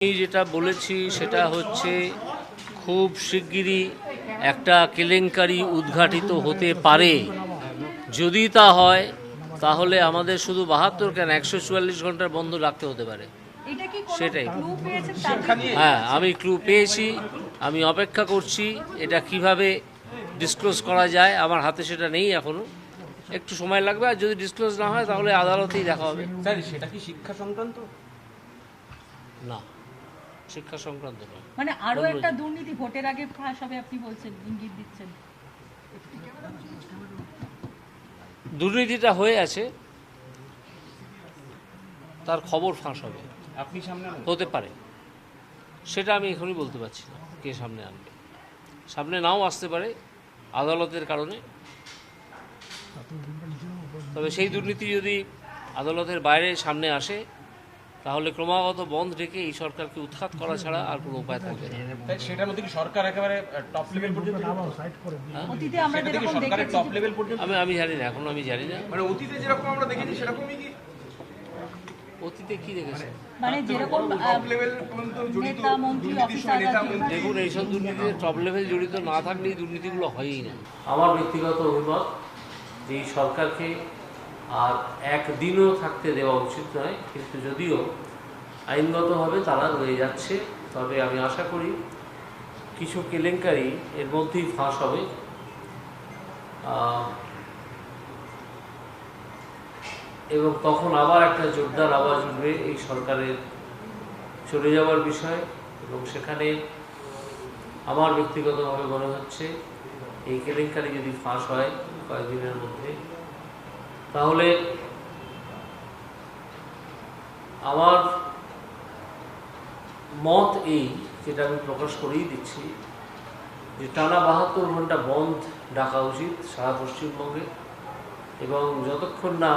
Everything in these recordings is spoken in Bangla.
আমি যেটা বলেছি সেটা হচ্ছে খুব শিগগিরই একটা কেলেঙ্কারি উদ্ঘাটিত হতে পারে। যদি তা হয় তাহলে আমাদের শুধু 72 কেন 144 ঘন্টার বন্ধ রাখতে হতে পারে। সেটাই। হ্যাঁ, আমি ক্লু পেয়েছি, আমি অপেক্ষা করছি। এটা কিভাবে ডিসক্লোজ করা যায় আমার হাতে সেটা নেই এখনো, একটু সময় লাগবে। আর যদি ডিসক্লোজ না হয় তাহলে আদালতেই দেখা হবে। স্যার সেটা কি শিক্ষা সংক্রান্ত? না, শিক্ষা সংক্রান্ত নয়। মানে আরো একটা দুর্নীতি ভোটের আগে ফাঁস হবে আপনি বলছেন, ইঙ্গিত দিচ্ছেন। দুর্নীতিটা হয়ে আছে, তার খবর ফাঁস হবে, আপনি সামনে হতে পারে। সেটা আমি এখনই বলতে পারছি না কে সামনে আনবে, সামনে নাও আসতে পারে আদালতের কারণে। তবে সেই দুর্নীতি যদি আদালতের বাইরে সামনে আসে তাহলে ক্রমাগত বন্ধ রেখে এই সরকারকে উৎখাত করা ছাড়া আর কোনো উপায় থাকবে না। সেটার মধ্যে কি সরকার একেবারে টপ লেভেল পর্যন্ত? অতীতে আমরা সেটা থেকে যেরকম সরকারের দেখেছি টপ লেভেল পর্যন্ত? আমি জানি না, এখনো আমি জানি না। মানে অতীতে যেরকম আমরা দেখেছি সেরকমই কি? অতীতে কি দেখেছে? মানে যেরকম টপ লেভেল পর্যন্ত জড়িত নেতা মন্ত্রী অফিসাররা দেখুন, এইসব দুর্নীতিতে টপ লেভেল জড়িত না থাকলে এই দুর্নীতিগুলো হয়ই না। আমার ব্যক্তিগত অভিমত যে এই সরকারকে আর একদিনও থাকতে দেওয়া উচিত নয়, কিন্তু যদিও আইনগতভাবে তারা রয়ে যাচ্ছে, তবে আমি আশা করি কিছু কেলেঙ্কারি এর মধ্যেই ফাঁস হবে। এবং তখন আবার একটা জোরদার আওয়াজ উঠবে এই সরকারের চলে যাওয়ার বিষয়। এবং সেখানে আমার ব্যক্তিগতভাবে মনে হচ্ছে এই কেলেঙ্কারি যদি ফাঁস হয় কয়েকদিনের মধ্যে, তাহলে আমার মত এই, যেটা আমি প্রকাশ করেই দিচ্ছি, যে টানা 72 ঘন্টা বন্ধ ডাকা উচিত সারা পশ্চিমবঙ্গে। এবং যতক্ষণ না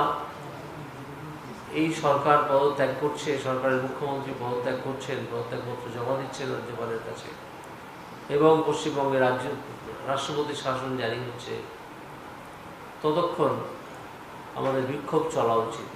এই সরকার পদত্যাগ করছে, সরকারের মুখ্যমন্ত্রী পদত্যাগ করছেন, পদত্যাগপত্র জমা দিচ্ছেন রাজ্যপালের কাছে, এবং পশ্চিমবঙ্গে রাষ্ট্রপতির শাসন জারি হচ্ছে, ততক্ষণ আমাদের বিক্ষোভ চলা উচিত।